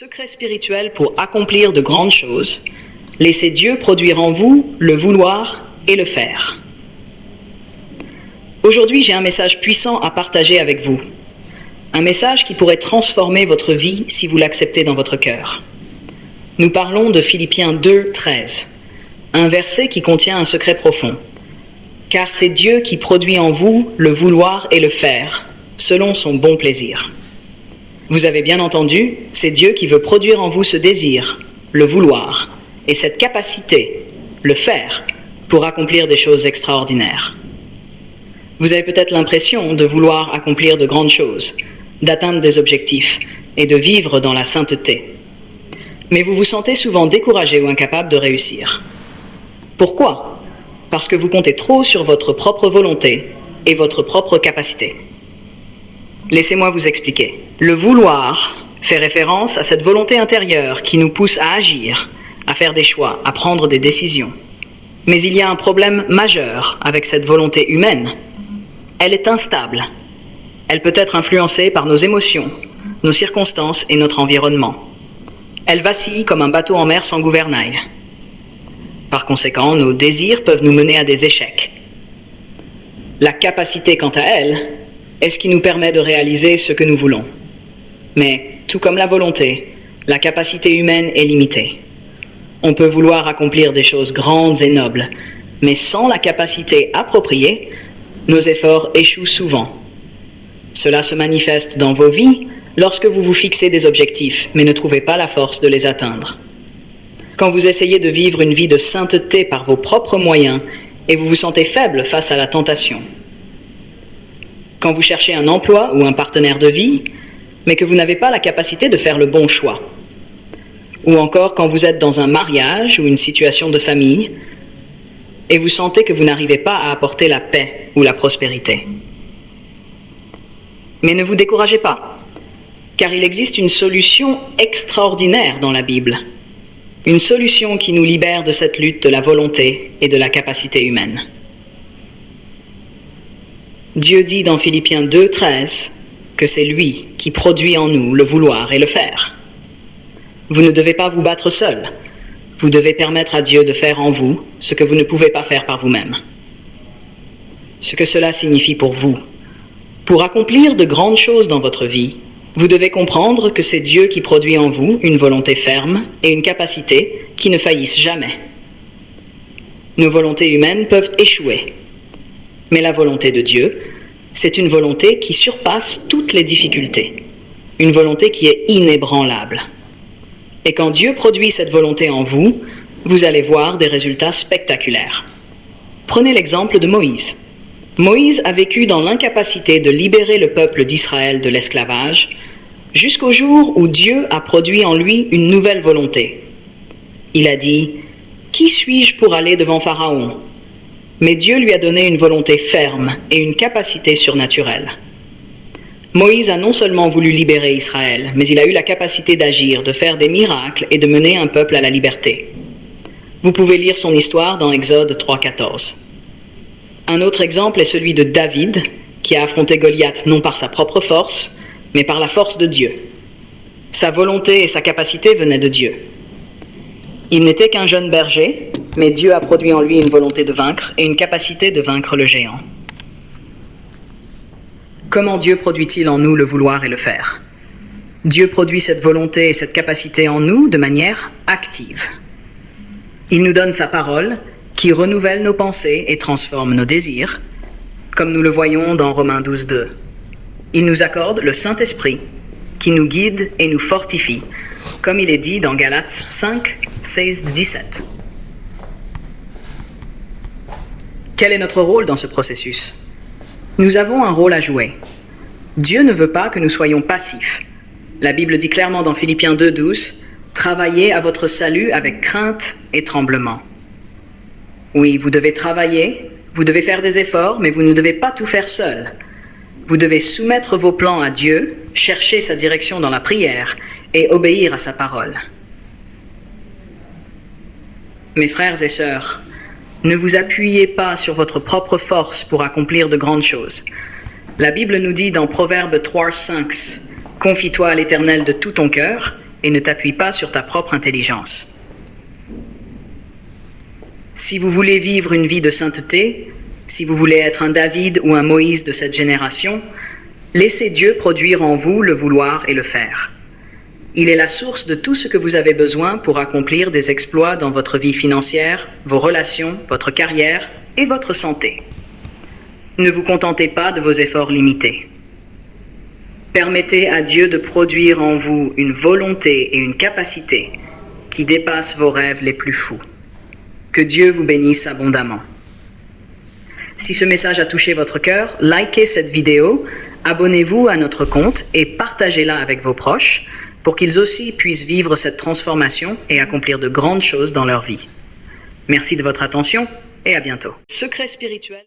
Secret spirituel pour accomplir de grandes choses, laissez Dieu produire en vous le vouloir et le faire. Aujourd'hui, j'ai un message puissant à partager avec vous. Un message qui pourrait transformer votre vie si vous l'acceptez dans votre cœur. Nous parlons de Philippiens 2, 13, un verset qui contient un secret profond. Car c'est Dieu qui produit en vous le vouloir et le faire, selon son bon plaisir. Vous avez bien entendu, c'est Dieu qui veut produire en vous ce désir, le vouloir, et cette capacité, le faire, pour accomplir des choses extraordinaires. Vous avez peut-être l'impression de vouloir accomplir de grandes choses, d'atteindre des objectifs et de vivre dans la sainteté. Mais vous vous sentez souvent découragé ou incapable de réussir. Pourquoi ? Parce que vous comptez trop sur votre propre volonté et votre propre capacité. Laissez-moi vous expliquer. Le vouloir fait référence à cette volonté intérieure qui nous pousse à agir, à faire des choix, à prendre des décisions. Mais il y a un problème majeur avec cette volonté humaine. Elle est instable. Elle peut être influencée par nos émotions, nos circonstances et notre environnement. Elle vacille comme un bateau en mer sans gouvernail. Par conséquent, nos désirs peuvent nous mener à des échecs. La capacité, quant à elle, est ce qui nous permet de réaliser ce que nous voulons. Mais, tout comme la volonté, la capacité humaine est limitée. On peut vouloir accomplir des choses grandes et nobles, mais sans la capacité appropriée, nos efforts échouent souvent. Cela se manifeste dans vos vies lorsque vous vous fixez des objectifs, mais ne trouvez pas la force de les atteindre. Quand vous essayez de vivre une vie de sainteté par vos propres moyens et vous vous sentez faible face à la tentation. Quand vous cherchez un emploi ou un partenaire de vie, mais que vous n'avez pas la capacité de faire le bon choix. Ou encore quand vous êtes dans un mariage ou une situation de famille et vous sentez que vous n'arrivez pas à apporter la paix ou la prospérité. Mais ne vous découragez pas, car il existe une solution extraordinaire dans la Bible. Une solution qui nous libère de cette lutte de la volonté et de la capacité humaine. Dieu dit dans Philippiens 2, 13 que c'est lui qui produit en nous le vouloir et le faire. Vous ne devez pas vous battre seul. Vous devez permettre à Dieu de faire en vous ce que vous ne pouvez pas faire par vous-même. Ce que cela signifie pour vous. Pour accomplir de grandes choses dans votre vie, vous devez comprendre que c'est Dieu qui produit en vous une volonté ferme et une capacité qui ne faillissent jamais. Nos volontés humaines peuvent échouer. Mais la volonté de Dieu, c'est une volonté qui surpasse toutes les difficultés. Une volonté qui est inébranlable. Et quand Dieu produit cette volonté en vous, vous allez voir des résultats spectaculaires. Prenez l'exemple de Moïse. Moïse a vécu dans l'incapacité de libérer le peuple d'Israël de l'esclavage, jusqu'au jour où Dieu a produit en lui une nouvelle volonté. Il a dit « Qui suis-je pour aller devant Pharaon ?» Mais Dieu lui a donné une volonté ferme et une capacité surnaturelle. Moïse a non seulement voulu libérer Israël, mais il a eu la capacité d'agir, de faire des miracles et de mener un peuple à la liberté. Vous pouvez lire son histoire dans Exode 3,14. Un autre exemple est celui de David, qui a affronté Goliath non par sa propre force, mais par la force de Dieu. Sa volonté et sa capacité venaient de Dieu. Il n'était qu'un jeune berger, mais Dieu a produit en lui une volonté de vaincre et une capacité de vaincre le géant. Comment Dieu produit-il en nous le vouloir et le faire ? Dieu produit cette volonté et cette capacité en nous de manière active. Il nous donne sa parole qui renouvelle nos pensées et transforme nos désirs, comme nous le voyons dans Romains 12, 2. Il nous accorde le Saint-Esprit qui nous guide et nous fortifie, comme il est dit dans Galates 5, 16, 17. Quel est notre rôle dans ce processus ? Nous avons un rôle à jouer. Dieu ne veut pas que nous soyons passifs. La Bible dit clairement dans Philippiens 2, 12, « Travaillez à votre salut avec crainte et tremblement ». Oui, vous devez travailler, vous devez faire des efforts, mais vous ne devez pas tout faire seul. Vous devez soumettre vos plans à Dieu, chercher sa direction dans la prière et obéir à sa parole. Mes frères et sœurs, ne vous appuyez pas sur votre propre force pour accomplir de grandes choses. La Bible nous dit dans Proverbe 3, 5, « Confie-toi à l'Éternel de tout ton cœur, et ne t'appuie pas sur ta propre intelligence. Si vous voulez vivre une vie de sainteté, si vous voulez être un David ou un Moïse de cette génération, laissez Dieu produire en vous le vouloir et le faire. Il est la source de tout ce que vous avez besoin pour accomplir des exploits dans votre vie financière, vos relations, votre carrière et votre santé. Ne vous contentez pas de vos efforts limités. Permettez à Dieu de produire en vous une volonté et une capacité qui dépassent vos rêves les plus fous. Que Dieu vous bénisse abondamment. Si ce message a touché votre cœur, likez cette vidéo, abonnez-vous à notre compte et partagez-la avec vos proches pour qu'ils aussi puissent vivre cette transformation et accomplir de grandes choses dans leur vie. Merci de votre attention et à bientôt. Secret spirituel.